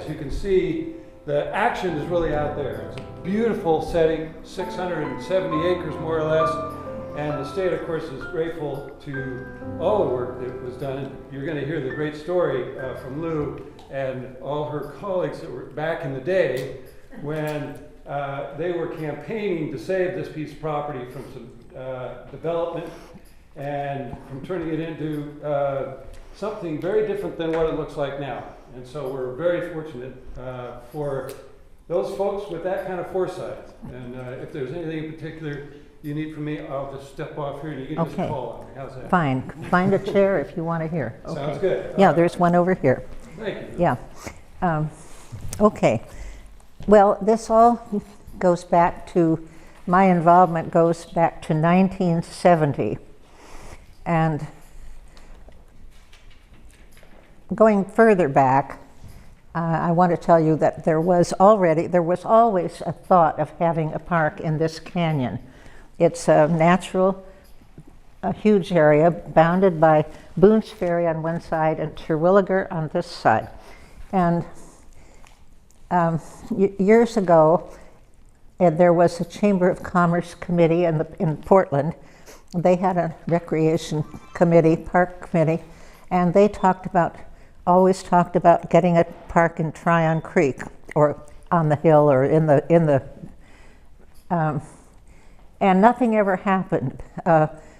as you can see, the action is really out there. It's a beautiful setting, 670 acres more or less, and the state, of course, is grateful to all the work that was done. You're going to hear the great story from Lou and all her colleagues that were back in the day when they were campaigning to save this piece of property from some development and from turning it into something very different than what it looks like now. And so we're very fortunate for those folks with that kind of foresight. And if there's anything in particular you need from me, I'll just step off here and you can just call on me. How's that? Fine. Find a chair if you want to hear. Okay. Sounds good. Yeah, there's one over here. Thank you. Yeah. Okay. Well, this all goes back to, my involvement goes back to 1970. And going further back, I want to tell you that there was always a thought of having a park in this canyon. It's a natural, a huge area bounded by Boone's Ferry on one side and Terwilliger on this side. And years ago, there was a Chamber of Commerce committee in Portland. They had a recreation committee, park committee, and they always talked about getting a park in Tryon Creek or on the hill or in the and nothing ever happened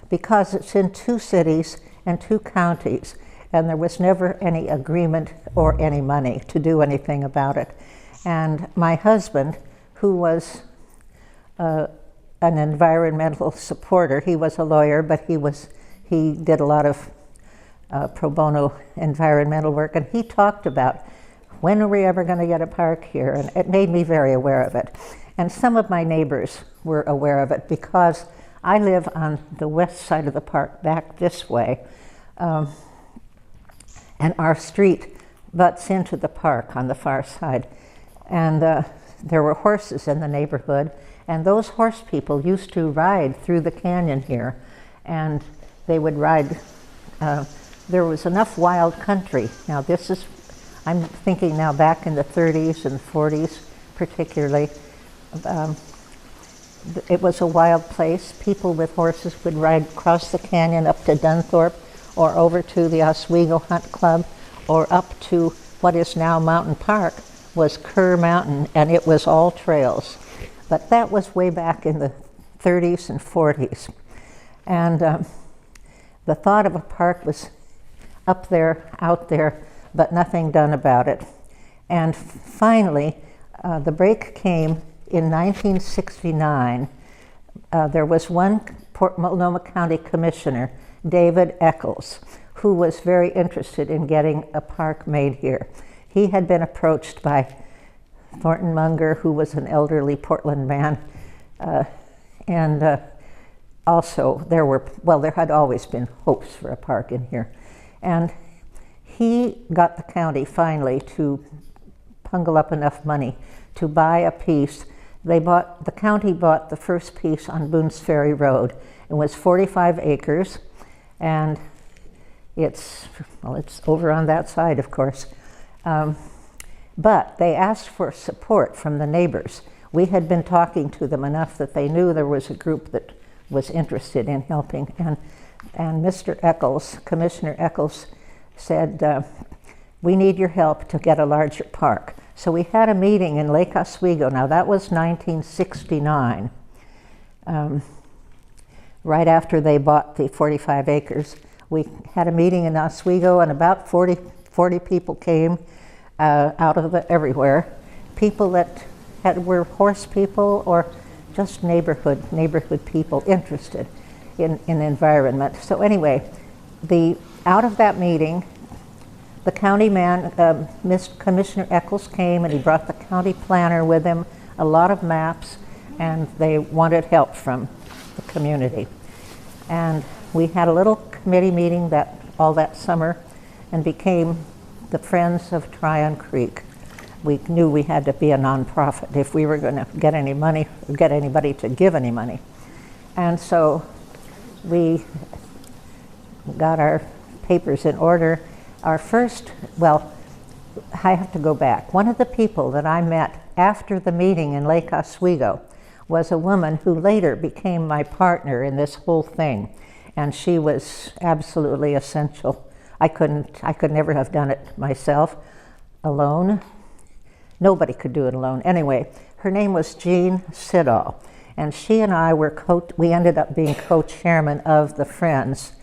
because it's in 2 cities and 2 counties, and there was never any agreement or any money to do anything about it. And my husband, who was an environmental supporter, he was a lawyer, but he did a lot of pro bono environmental work, and he talked about, when are we ever going to get a park here? And it made me very aware of it. And some of my neighbors were aware of it because I live on the west side of the park, back this way, and our street butts into the park on the far side. And there were horses in the neighborhood, and those horse people used to ride through the canyon here, and they would ride. There was enough wild country. Now I'm thinking now back in the 30s and 40s particularly. It was a wild place. People with horses would ride across the canyon up to Dunthorpe or over to the Oswego Hunt Club or up to what is now Mountain Park was Kerr Mountain, and it was all trails. But that was way back in the 30s and 40s. And the thought of a park was up there, out there, but nothing done about it. And finally, the break came in 1969. There was one Multnomah County Commissioner, David Eccles, who was very interested in getting a park made here. He had been approached by Thornton Munger, who was an elderly Portland man, and also there had always been hopes for a park in here. And he got the county finally to pungle up enough money to buy a piece. The county bought the first piece on Boone's Ferry Road. It was 45 acres, and it's over on that side, of course. But they asked for support from the neighbors. We had been talking to them enough that they knew there was a group that was interested in helping. And Mr. Eccles, Commissioner Eccles, said, we need your help to get a larger park. So we had a meeting in Lake Oswego. Now that was 1969, right after they bought the 45 acres. We had a meeting in Oswego, and about 40 people came out of everywhere. People that were horse people or just neighborhood people interested in environment. So anyway, out of that meeting, the county man, Commissioner Eccles, came, and he brought the county planner with him, a lot of maps, and they wanted help from the community. And we had a little committee meeting all that summer and became the Friends of Tryon Creek. We knew we had to be a nonprofit if we were going to get any money, or get anybody to give any money. And so we got our papers in order. Our first, I have to go back. One of the people that I met after the meeting in Lake Oswego was a woman who later became my partner in this whole thing. And she was absolutely essential. I could never have done it myself alone. Nobody could do it alone. Anyway, her name was Jean Siddall. And she and I were we ended up being co-chairman of the Friends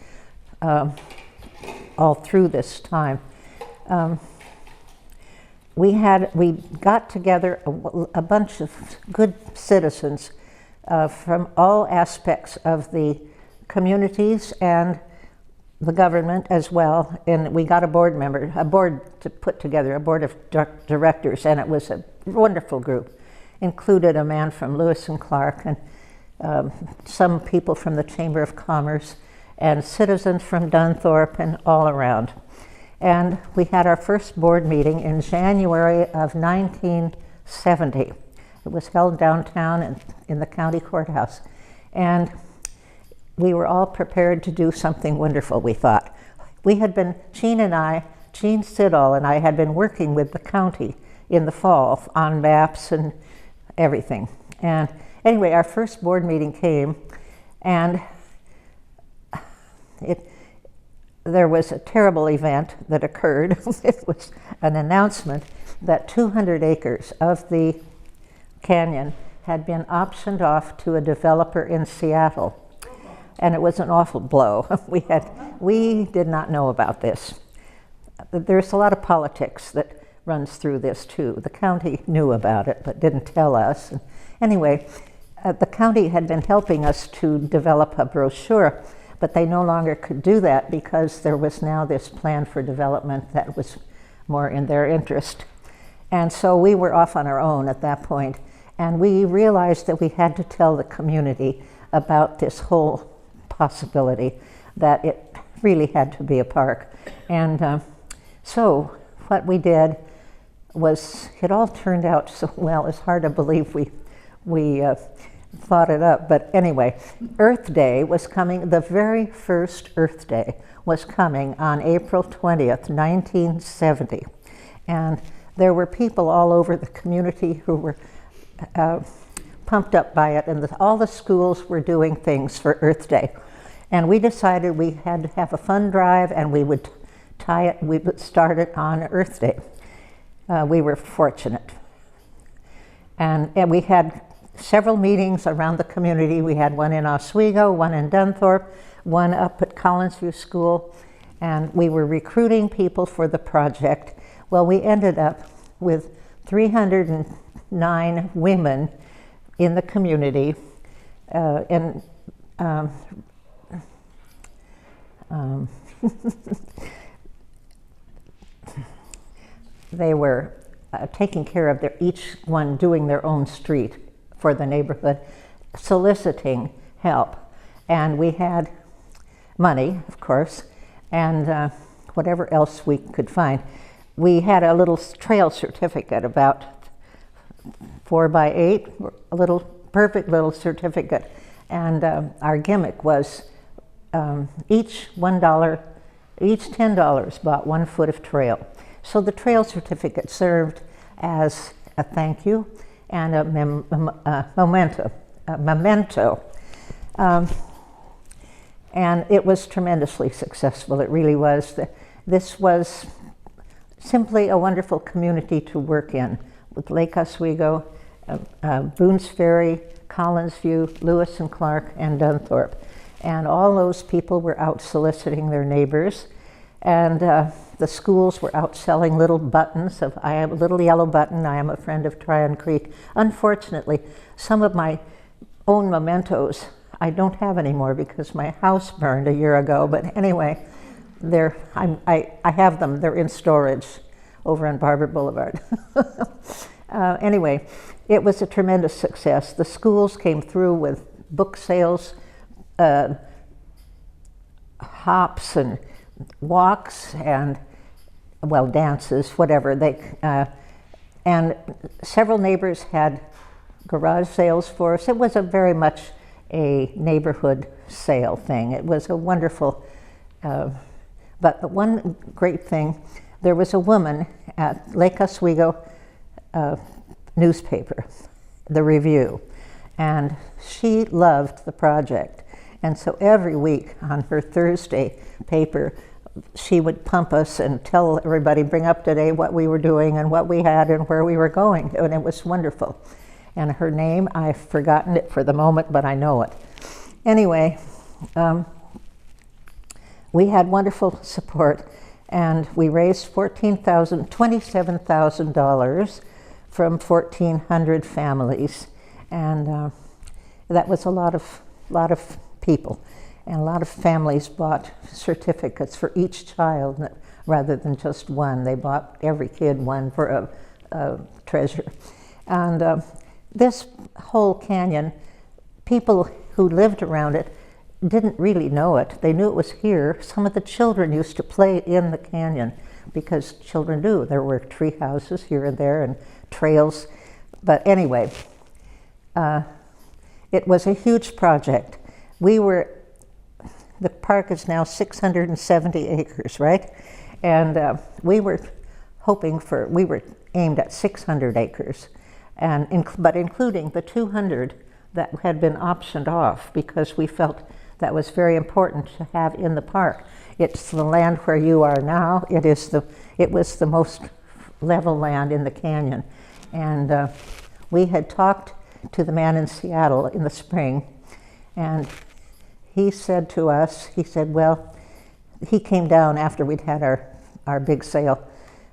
all through this time. We got together a bunch of good citizens from all aspects of the communities and the government as well, and we got a board to put together, a board of directors, and it was a wonderful group. Included a man from Lewis and Clark, and some people from the Chamber of Commerce, and citizens from Dunthorpe and all around. And we had our first board meeting in January of 1970. It was held downtown in the county courthouse. And we were all prepared to do something wonderful, we thought. Jean Siddall and I had been working with the county in the fall on maps and everything. And anyway, our first board meeting came, and there was a terrible event that occurred. It was an announcement that 200 acres of the canyon had been optioned off to a developer in Seattle. And it was an awful blow. We did not know about this. There's a lot of politics that runs through this too. The county knew about it but didn't tell us. And anyway, the county had been helping us to develop a brochure, but they no longer could do that because there was now this plan for development that was more in their interest. And so we were off on our own at that point, and we realized that we had to tell the community about this whole possibility, that it really had to be a park. And so what we did was, it all turned out so well. It's hard to believe we thought it up, but anyway, Earth Day was coming. The very first Earth Day was coming on April 20th, 1970. And there were people all over the community who were pumped up by it, and all the schools were doing things for Earth Day. And we decided we had to have a fund drive, and we would start it on Earth Day. We were fortunate. And we had several meetings around the community. We had one in Oswego, one in Dunthorpe, one up at Collinsview School, and we were recruiting people for the project. Well, we ended up with 309 women in the community, they were taking care of each one doing their own street for the neighborhood, soliciting help. And we had money, of course, and whatever else we could find. We had a little trail certificate, about 4 by 8, a little perfect little certificate. And our gimmick was each $10 bought 1 foot of trail. So the trail certificate served as a thank you and a memento. And it was tremendously successful. It really was. This was simply a wonderful community to work in, with Lake Oswego, Boone's Ferry, Collinsview, Lewis and Clark, and Dunthorpe. And all those people were out soliciting their neighbors. And the schools were out selling little buttons of, I have a little yellow button, I am a friend of Tryon Creek. Unfortunately, some of my own mementos I don't have anymore because my house burned a year ago. But anyway, I have them. They're in storage over on Barber Boulevard. Anyway, it was a tremendous success. The schools came through with book sales, hops and walks, and well, dances, whatever. And several neighbors had garage sales for us. It was very much a neighborhood sale thing. It was a wonderful, but the one great thing, there was a woman at Lake Oswego newspaper, the Review, and she loved the project. And so every week on her Thursday paper, she would pump us and tell everybody, bring up to date what we were doing and what we had and where we were going, and it was wonderful. And her name, I've forgotten it for the moment, but I know it. Anyway, we had wonderful support, and we raised $27,000 from 1,400 families, and that was a lot of people, and a lot of families bought certificates for each child rather than just one. They bought every kid one for a treasure. And this whole canyon, people who lived around it didn't really know it. They knew it was here. Some of the children used to play in the canyon because children do. There were tree houses here and there and trails. But anyway, it was a huge project. The park is now 670 acres, right? And we were aimed at 600 acres, but including the 200 that had been optioned off because we felt that was very important to have in the park. It's the land where you are now. It was the most level land in the canyon. And we had talked to the man in Seattle in the spring, and he said to us, he came down after we'd had our big sale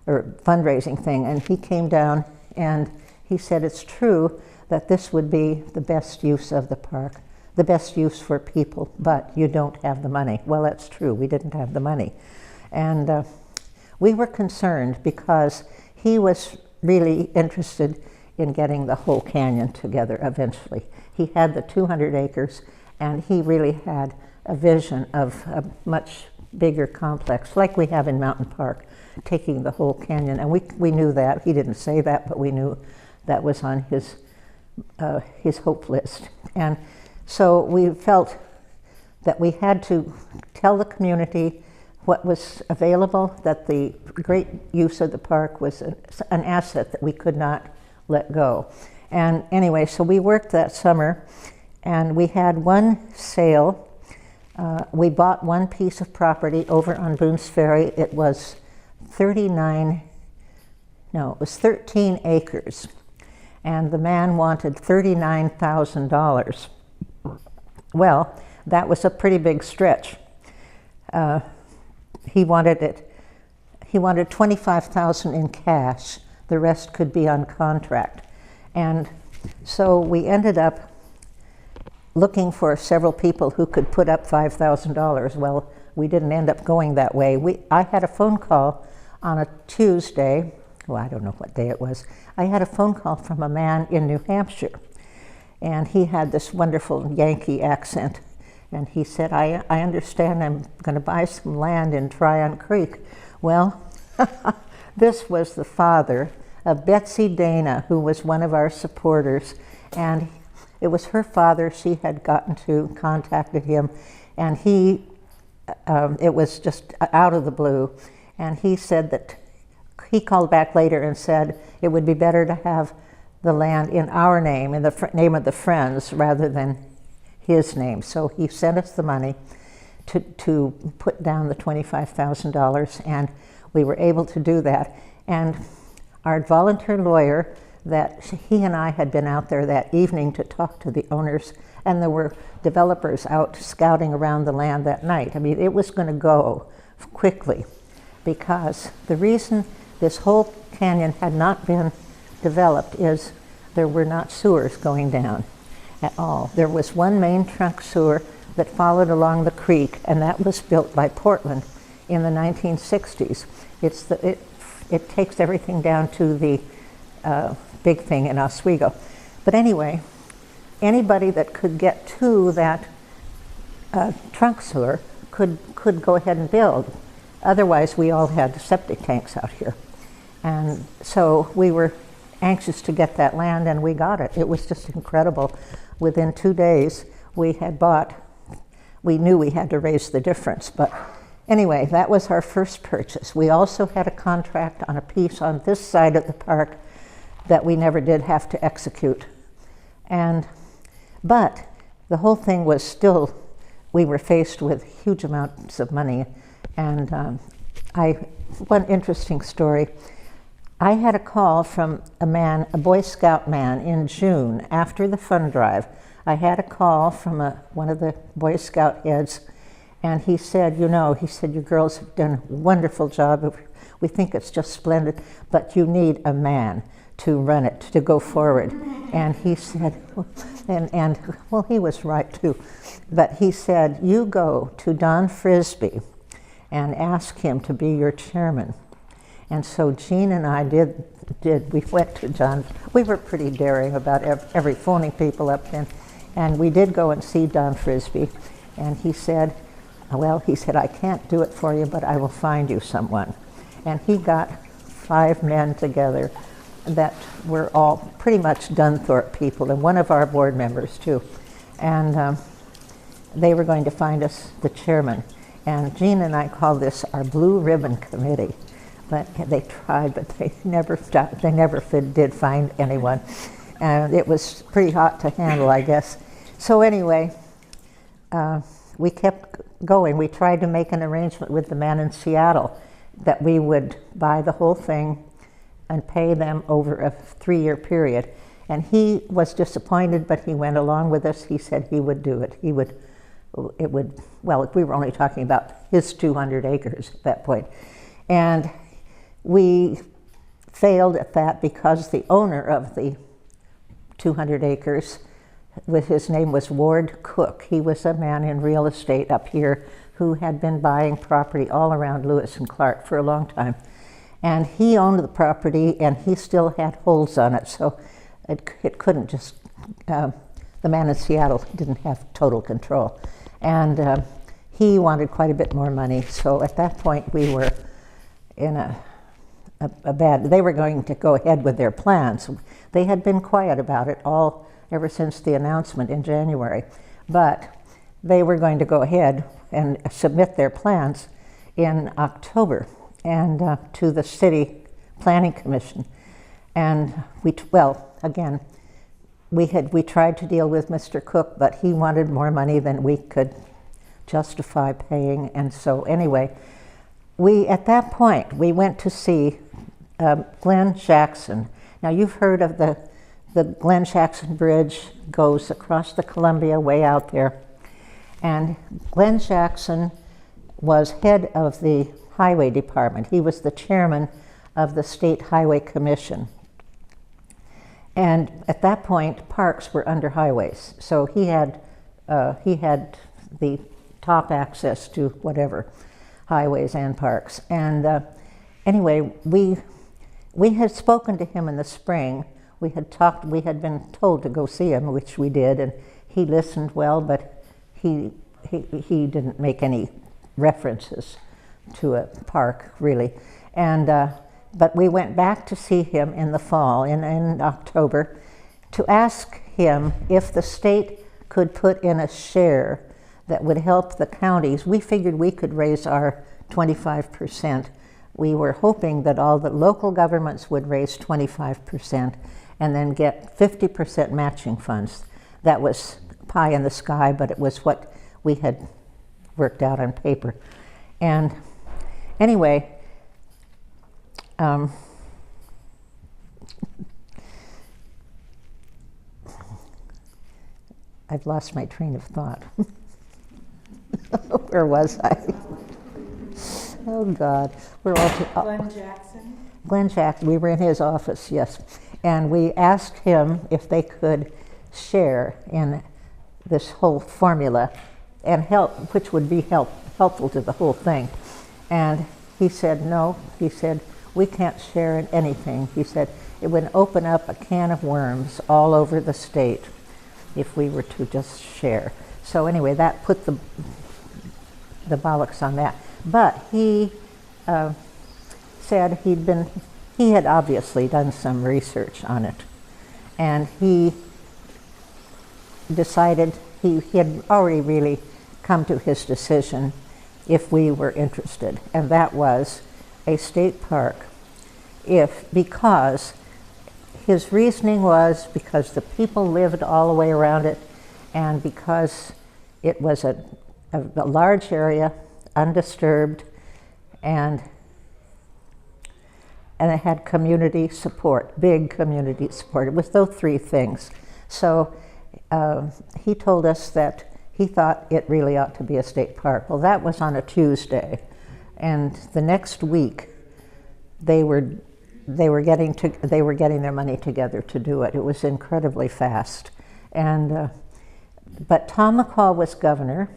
or fundraising thing, and he came down and he said, it's true that this would be the best use of the park, the best use for people, but you don't have the money. Well, that's true, we didn't have the money. And we were concerned because he was really interested in getting the whole canyon together eventually. He had the 200 acres, and he really had a vision of a much bigger complex, like we have in Mountain Park, taking the whole canyon. And we knew that. He didn't say that, but we knew that was on his hope list. And so we felt that we had to tell the community what was available, that the great use of the park was an asset that we could not let go. And anyway, so we worked that summer, and we had one sale. We bought one piece of property over on Boone's Ferry. It was 13 acres. And the man wanted $39,000. Well, that was a pretty big stretch. He wanted $25,000 in cash. The rest could be on contract. And so we ended up looking for several people who could put up $5,000. Well, we didn't end up going that way. I had a phone call on a Tuesday. Well, I don't know what day it was. I had a phone call from a man in New Hampshire, and he had this wonderful Yankee accent. And he said, I understand I'm going to buy some land in Tryon Creek. Well, this was the father of Betsy Dana, who was one of our supporters. And it was her father. She had contacted him, and it was just out of the blue. And he said that he called back later and said it would be better to have the land in our name, in the name of the Friends, rather than his name. So he sent us the money to put down the $25,000, and we were able to do that. And our volunteer lawyer, that he and I had been out there that evening to talk to the owners, and there were developers out scouting around the land that night. I mean, it was going to go quickly, because the reason this whole canyon had not been developed is there were not sewers going down at all. There was one main trunk sewer that followed along the creek, and that was built by Portland in the 1960s. It takes everything down to the big thing in Oswego. But anyway, anybody that could get to that trunk sewer could go ahead and build. Otherwise, we all had septic tanks out here. And so we were anxious to get that land, and we got it. It was just incredible. Within 2 days, we knew we had to raise the difference. But Anyway, that was our first purchase. We also had a contract on a piece on this side of the park that we never did have to execute. But the whole thing was still, we were faced with huge amounts of money. And one interesting story, I had a call from a man, a Boy Scout man, in June after the fund drive. I had a call from one of the Boy Scout heads, and he said, he said, you girls have done a wonderful job. We think it's just splendid, but you need a man to run it, to go forward. And he said, well, he was right too, but he said, you go to Don Frisbee and ask him to be your chairman. And so Jean and I we went to John. We were pretty daring about every phoning people up then. And we did go and see Don Frisbee. And he said, I can't do it for you, but I will find you someone. And he got 5 men together that were all pretty much Dunthorpe people, and one of our board members too. And they were going to find us the chairman. And Jean and I called this our Blue Ribbon Committee. But they tried, but they never did find anyone. And it was pretty hot to handle, I guess. So anyway, we kept going. We tried to make an arrangement with the man in Seattle that we would buy the whole thing and pay them over a 3-year period. And he was disappointed, but he went along with us. He said he would do it. We were only talking about his 200 acres at that point. And we failed at that because the owner of the 200 acres, his name was Ward Cook. He was a man in real estate up here who had been buying property all around Lewis and Clark for a long time. And he owned the property, and he still had holes on it, so it couldn't just, the man in Seattle didn't have total control. And he wanted quite a bit more money, so at that point we were in they were going to go ahead with their plans. They had been quiet about it ever since the announcement in January, but they were going to go ahead and submit their plans in October and to the City Planning Commission. And we tried to deal with Mr. Cook, but he wanted more money than we could justify paying. And so anyway, at that point, we went to see Glenn Jackson. Now you've heard of the Glenn Jackson Bridge goes across the Columbia way out there. And Glenn Jackson was head of the Highway Department. He was the chairman of the State Highway Commission. And at that point, parks were under highways. So he had the top access to whatever, highways and parks. And anyway, we had spoken to him in the spring. We had been told to go see him, which we did, and he listened well, but he didn't make any references to a park, really. And but we went back to see him in the fall, in October, to ask him if the state could put in a share that would help the counties. We figured we could raise our 25%. We were hoping that all the local governments would raise 25% and then get 50% matching funds. That was pie in the sky, but it was what we had worked out on paper. And anyway, I've lost my train of thought. Where was I? Oh God, we're all Glenn Jackson? Glenn Jackson, we were in his office, yes. And we asked him if they could share in this whole formula and help, which would be helpful to the whole thing. And he said no. He said, we can't share in anything. He said, it would open up a can of worms all over the state if we were to just share. So anyway, that put the bollocks on that. But he said he had obviously done some research on it, and he decided he had already really come to his decision if we were interested, and that was a state park because his reasoning was because the people lived all the way around it, and because it was a large area, undisturbed, and it had community support, big community support. It was those three things. So he told us that he thought it really ought to be a state park. Well, that was on a Tuesday, and the next week they were getting their money together to do it. It was incredibly fast, and but Tom McCall was governor,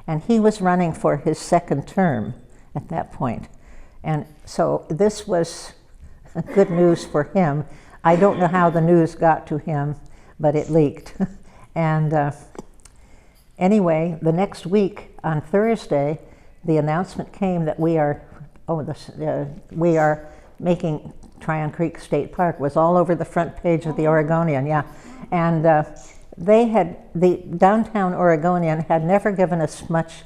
and he was running for his second term at that point. And so this was good news for him. I don't know how the news got to him, but it leaked. And anyway, the next week on Thursday, the announcement came that we are making Tryon Creek State Park. Was all over the front page of the Oregonian, yeah. And the downtown Oregonian had never given us much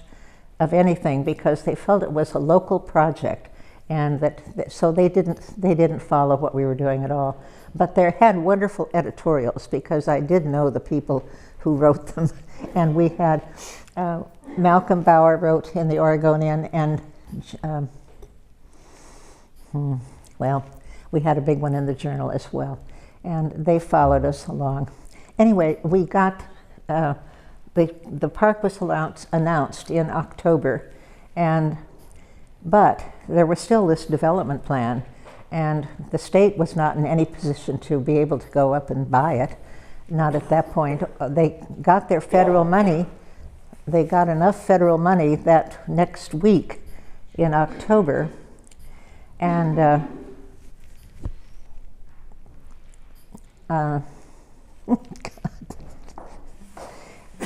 of anything because they felt it was a local project, and so they didn't follow what we were doing at all. But they had wonderful editorials because I did know the people who wrote them, and we had Malcolm Bauer wrote in the Oregonian, and well, we had a big one in the Journal as well, and they followed us along. Anyway, we got the park was announced in October, but there was still this development plan, and the state was not in any position to be able to go up and buy it. Not at that point. They got their federal money. They got enough federal money that next week in October, and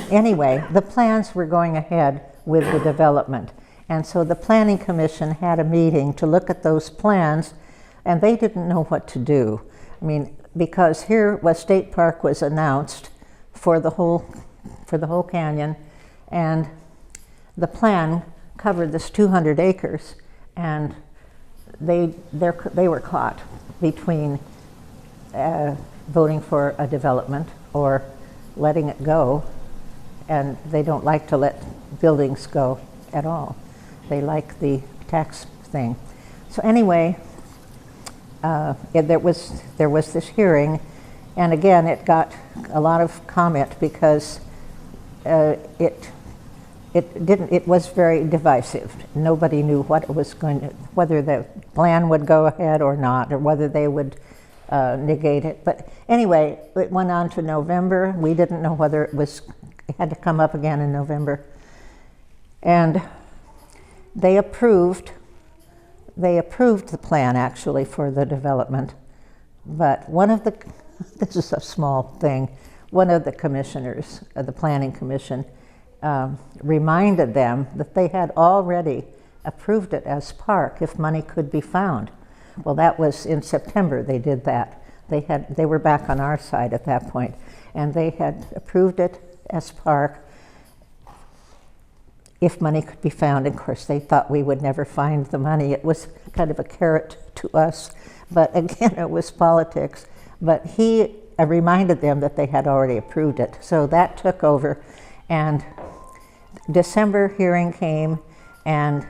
anyway, the plans were going ahead with the development. And so the Planning Commission had a meeting to look at those plans, and they didn't know what to do. I mean, because here was State Park was announced for the whole canyon, and the plan covered this 200 acres, and they were caught between voting for a development or letting it go, and they don't like to let buildings go at all. They like the tax thing. So anyway, there was this hearing, and again it got a lot of comment because it was very divisive. Nobody knew what it was whether the plan would go ahead or not, or whether they would negate it. But anyway, it went on to November. We didn't know whether it had to come up again in November, and they approved the plan actually for the development. But this is a small thing, one of the commissioners of the Planning Commission reminded them that they had already approved it as park if money could be found. Well, that was in September they did that. They were back on our side at that point, and they had approved it as park if money could be found. Of course, they thought we would never find the money. It was kind of a carrot to us, but again, it was politics. But he reminded them that they had already approved it. So that took over, and December hearing came, and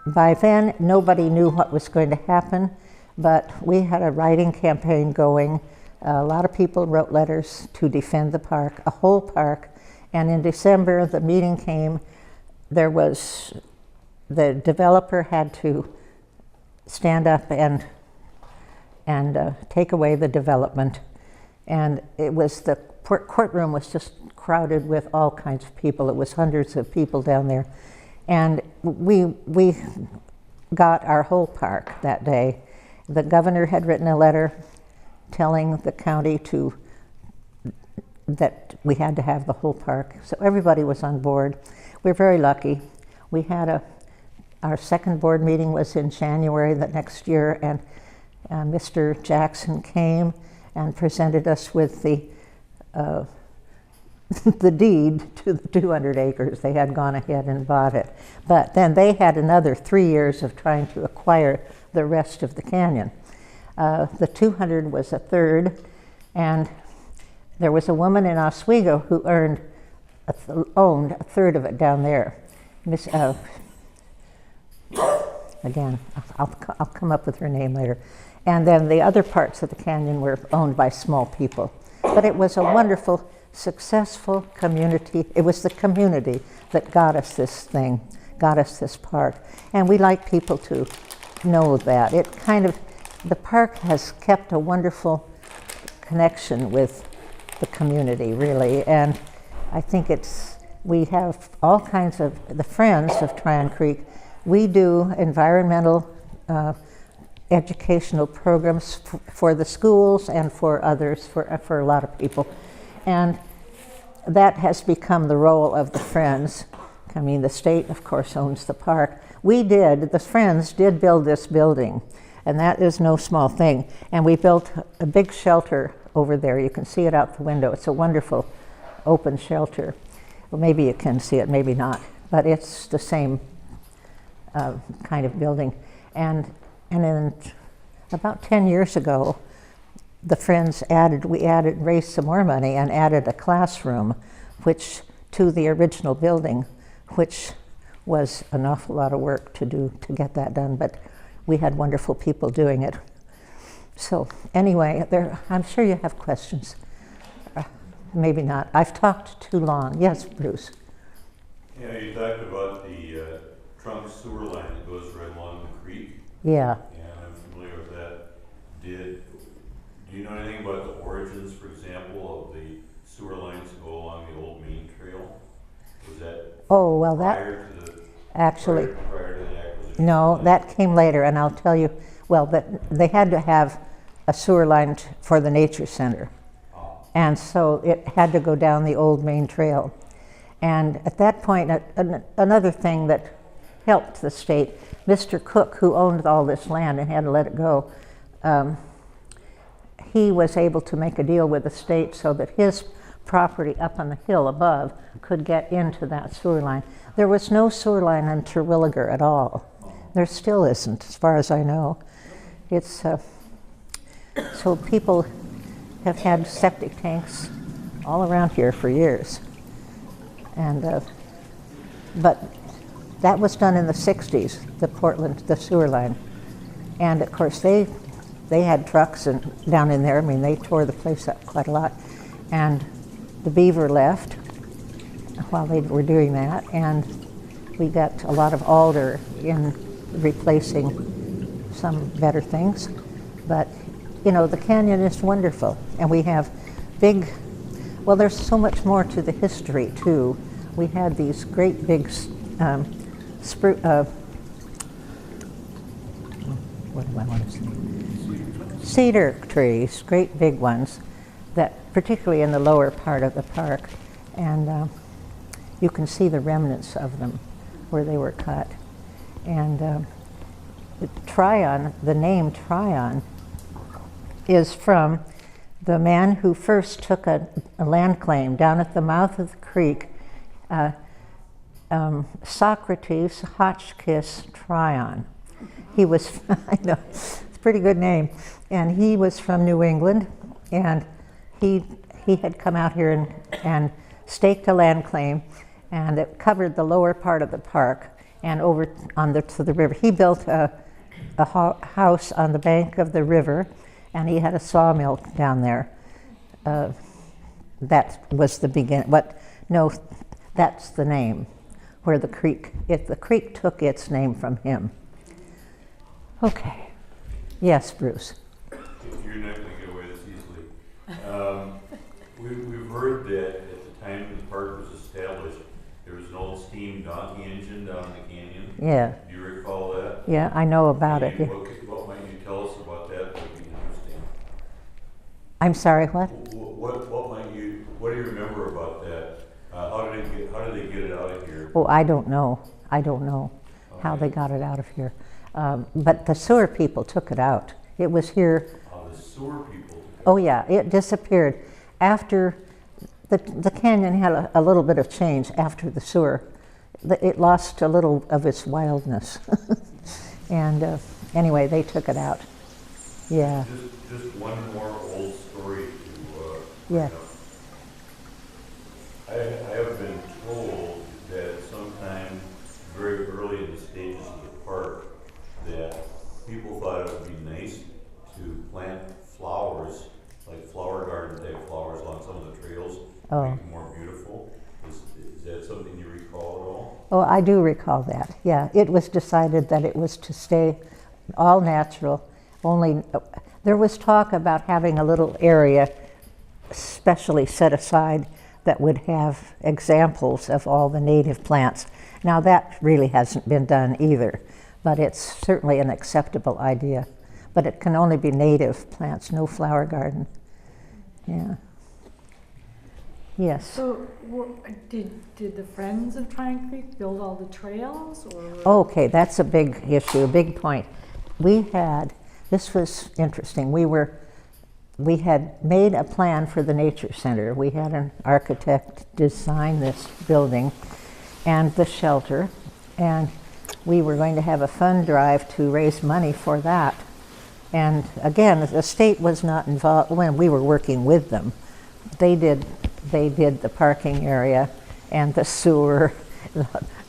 by then, nobody knew what was going to happen, but we had a writing campaign going. A lot of people wrote letters to defend the park, a whole park, and in December, the meeting came. The developer had to stand up and take away the development, and the courtroom was just crowded with all kinds of people. It was hundreds of people down there, and we got our whole park that day. The governor had written a letter telling the county that we had to have the whole park, so everybody was on board. We're very lucky. We had our second board meeting was in January the next year, and Mr. Jackson came and presented us with the the deed to the 200 acres. They had gone ahead and bought it. But then they had another 3 years of trying to acquire the rest of the canyon. The 200 was a third, and there was a woman in Oswego who owned a third of it down there. Again, I'll come up with her name later. And then the other parts of the canyon were owned by small people. But it was a wonderful, successful community. It was the community that got us this thing, got us this park. And we like people to know that. The park has kept a wonderful connection with the community, really. And I think we have all kinds of, the Friends of Tryon Creek, we do environmental educational programs for the schools and for others, for a lot of people. And that has become the role of the Friends. I mean, the state, of course, owns the park. The Friends did build this building, and that is no small thing. And we built a big shelter over there. You can see it out the window. It's a wonderful open shelter. Well, maybe you can see it, maybe not, but it's the same kind of building. And then about 10 years ago, the Friends raised some more money and added a classroom to the original building, which was an awful lot of work to do to get that done, but we had wonderful people doing it. So anyway, I'm sure you have questions. Maybe not. I've talked too long. Yes, Bruce? Yeah, you talked about the trunk sewer line that goes right along the creek. Yeah. And I'm familiar with that. Do you know anything about the origins, for example, of the sewer lines that go along the old main trail? Was that prior to the acquisition? No, that came later, and I'll tell you, they had to have a sewer line for the nature center. And so it had to go down the old main trail. And at that point, another thing that helped the state, Mr. Cook, who owned all this land and had to let it go, he was able to make a deal with the state so that his property up on the hill above could get into that sewer line. There was no sewer line in Terwilliger at all. There still isn't, as far as I know. It's so people have had septic tanks all around here for years. And but that was done in the 60s, the sewer line. And of course they had trucks down in there. I mean, they tore the place up quite a lot. And the beaver left while they were doing that, and we got a lot of alder in replacing some better things. But the canyon is wonderful, and we have there's so much more to the history too. We had these great big cedar trees, great big ones, that particularly in the lower part of the park, and you can see the remnants of them where they were cut. And Tryon, the name Tryon, is from the man who first took a land claim down at the mouth of the creek, Socrates Hotchkiss Tryon. He was, I know, it's a pretty good name, and he was from New England, and he had come out here and staked a land claim, and it covered the lower part of the park and over to the river. He built a house on the bank of the river, and he had a sawmill down there. That was the beginning. But no, that's the name where the creek took its name from him. Okay. Yes, Bruce. You're not going to get away this easily. We've heard that at the time the park was established, there was an old steam donkey engine down in the canyon. Yeah. Do you recall that? Yeah, I know about it. Yeah. What might you tell us about that? That would be interesting. I'm sorry, what? What do you remember about that? How did they get it out of here? Oh, I don't know. How they got it out of here. But the sewer people took it out. It was here. The sewer people took it out. Oh yeah, it disappeared. After the canyon had a little bit of change after the sewer. It lost a little of its wildness. And anyway, they took it out. Yeah. Just one more old story to Yeah. I have been told that sometime very early in the stages of the park that people thought it would be nice to plant flowers, like flower garden type flowers along some of the trails to make them more beautiful. Is that something you recall at all? Oh, I do recall that. Yeah, it was decided that it was to stay all natural. Only there was talk about having a little area specially set aside that would have examples of all the native plants. Now that really hasn't been done either, but it's certainly an acceptable idea. But it can only be native plants, no flower garden. Yeah. Yes. So did the Friends of Tryon Creek build all the trails, or? Okay, that's a big issue, a big point. This was interesting. We had made a plan for the Nature Center. We had an architect design this building and the shelter, and we were going to have a fund drive to raise money for that. And again, the state was not involved when we were working with them. They did the parking area and the sewer,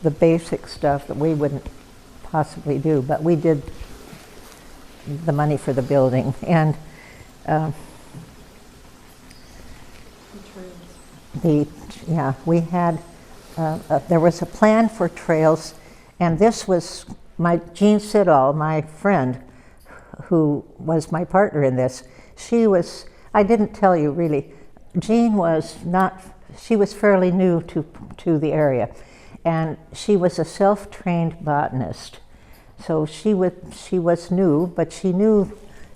the basic stuff that we wouldn't possibly do, but we did the money for the building. And we had, there was a plan for trails, and this was Jean Siddall, my friend, who was my partner in this. I didn't tell you really, Jean she was fairly new to the area, and she was a self-trained botanist. So she was new, but she knew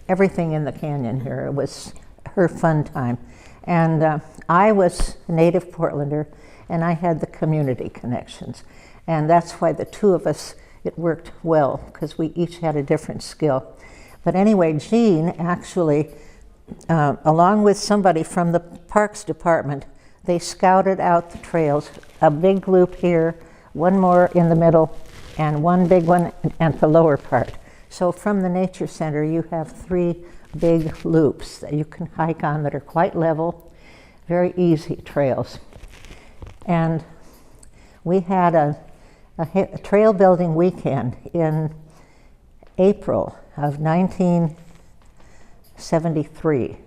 everything in the canyon here. It was her fun time. And I was a native Portlander, and I had the community connections. And that's why the two of us, it worked well, because we each had a different skill. But anyway, Jean actually, along with somebody from the Parks Department, they scouted out the trails, a big loop here, one more in the middle, and one big one at the lower part. So from the Nature Center, you have 3 big loops that you can hike on that are quite level, very easy trails. And we had a trail building weekend in April of 1973,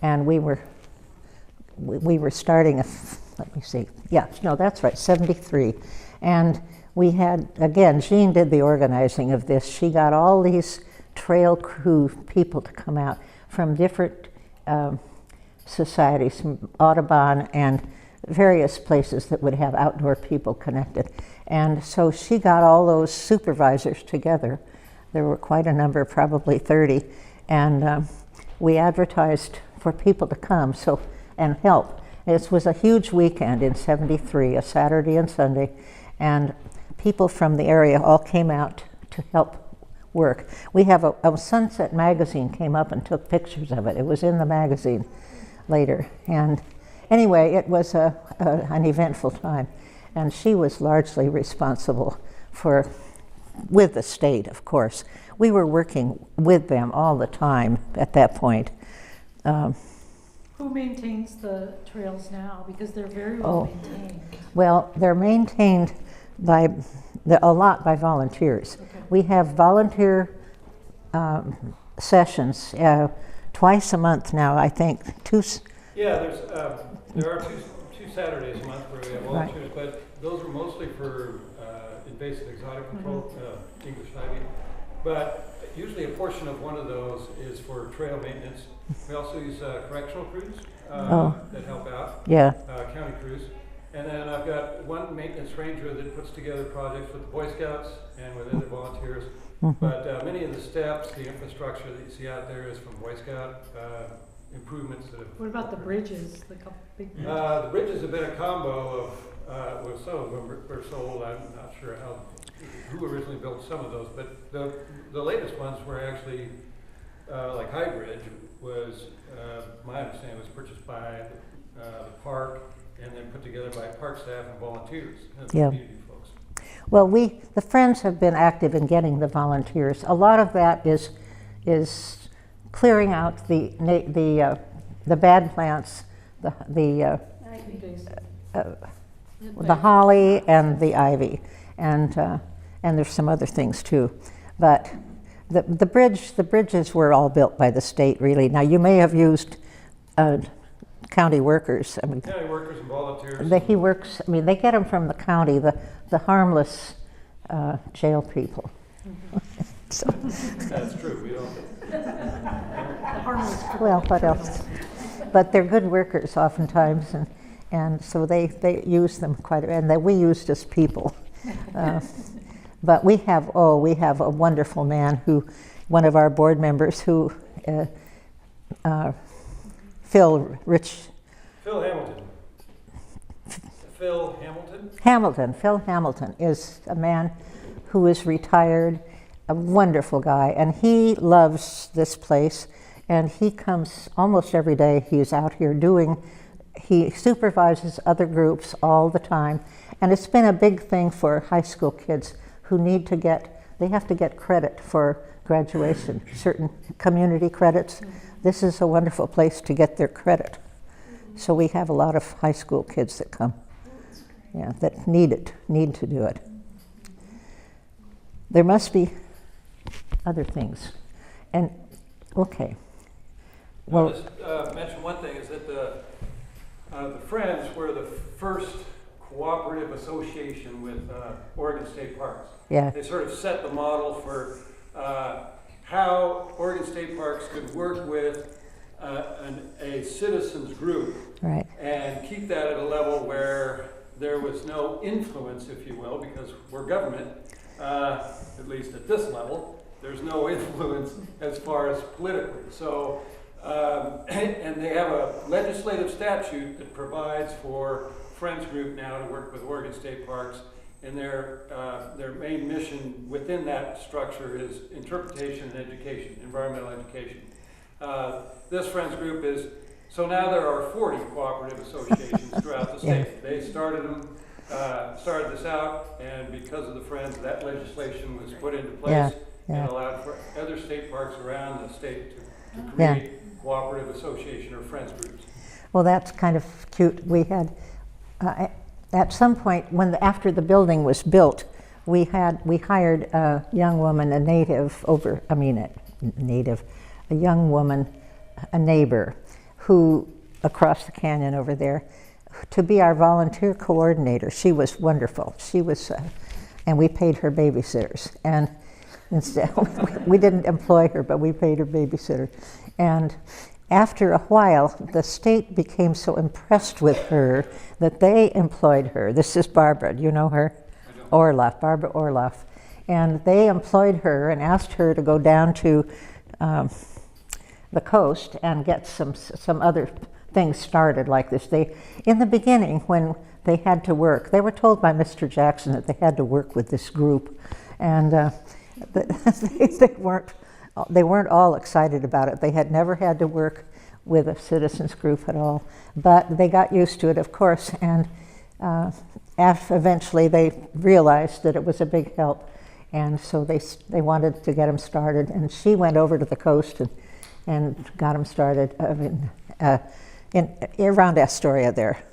and we were starting let me see, that's right, 73. And we had, again, Jean did the organizing of this. She got all these trail crew people to come out from different societies, from Audubon and various places that would have outdoor people connected. And so she got all those supervisors together. There were quite a number, probably 30, and we advertised for people to come and help. This was a huge weekend in '73, a Saturday and Sunday, and people from the area all came out to help work. We have a Sunset magazine came up and took pictures of it. It was in the magazine later. And anyway, it was an eventful time. And she was largely responsible with the state, of course. We were working with them all the time at that point. Who maintains the trails now? Because they're very well maintained. Well, they're maintained a lot by volunteers. Okay. We have volunteer sessions twice a month now, I think. Yeah, there are two Saturdays a month where we have volunteers, right. But those are mostly for invasive exotic control, English ivy. But usually a portion of one of those is for trail maintenance. We also use correctional crews that help out, county crews. And then I've got one maintenance ranger that puts together projects with the Boy Scouts and with other volunteers. But many of the steps, the infrastructure that you see out there is from Boy Scout improvements that have. What about the bridges? The couple big bridges? The bridges have been a combo of, some of them were sold. I'm not sure who originally built some of those, but the latest ones were actually like High Bridge, was, my understanding, was purchased by the park and then put together by park staff and volunteers and Yeah. community folks. Well, the Friends have been active in getting the volunteers. A lot of that is clearing out the bad plants, the holly and the ivy, and there's some other things too. But the bridges were all built by the state, really. Now you may have used county workers. I mean, County workers and volunteers. They get them from the county, the harmless jail people. So, That's true. We don't. well, what else? But they're good workers oftentimes, and so they use them quite a bit, and that we used as people. But we have a wonderful man one of our board members who, Phil Hamilton is a man who is retired, a wonderful guy, and he loves this place, and he comes almost every day. He's out here he supervises other groups all the time, and it's been a big thing for high school kids who they have to get credit for graduation, certain community credits. This is a wonderful place to get their credit. So we have a lot of high school kids that come, that need to do it. There must be other things. And, okay. Well, I'll just mention one thing, is that the Friends were the first cooperative association with Oregon State Parks. Yeah. They sort of set the model for how Oregon State Parks could work with a citizens group, right, and keep that at a level where there was no influence, if you will, because we're government, at least at this level, there's no influence as far as politically. So, and they have a legislative statute that provides for Friends Group now to work with Oregon State Parks, and their main mission within that structure is interpretation and education, environmental education. This Friends Group so now there are 40 cooperative associations throughout the state. Yeah. They started this out, and because of the Friends, that legislation was put into place and allowed for other state parks around the state to create cooperative association or Friends groups. Well, that's kind of cute. We had, at some point, after the building was built, we hired a young woman, a neighbor, who, across the canyon over there, to be our volunteer coordinator. She was wonderful. And we paid her babysitters. And instead, we didn't employ her, but we paid her babysitter. And after a while, the state became so impressed with her that they employed her. This is Barbara. Do you know her? Barbara Orloff. And they employed her and asked her to go down to the coast and get some other things started like this. In the beginning, when they had to work, they were told by Mr. Jackson that they had to work with this group, and they weren't all excited about it. They had never had to work with a citizens group at all, but they got used to it, of course, and eventually they realized that it was a big help, and so they wanted to get them started, and she went over to the coast and got them started around Astoria there,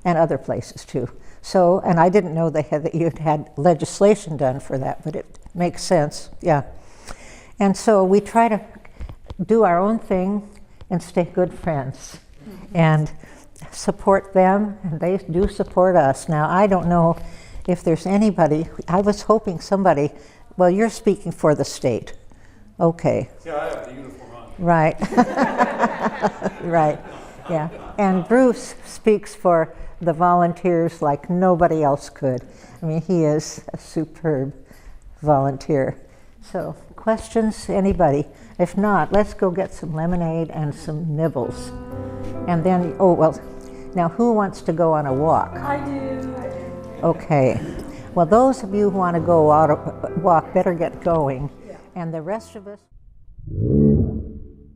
and other places too. So, and I didn't know that you had legislation done for that, but it makes sense, yeah. And so we try to do our own thing and stay good friends and support them, and they do support us. Now, I don't know if there's anybody, I was hoping somebody, well, you're speaking for the state. Okay. Yeah, I have the uniform on. Right. Right, yeah. And Bruce speaks for the volunteers like nobody else could. I mean, he is a superb volunteer. So, questions, anybody? If not, let's go get some lemonade and some nibbles. And then, now who wants to go on a walk? I do. Okay. Well, those of you who want to go walk better get going. And the rest of us...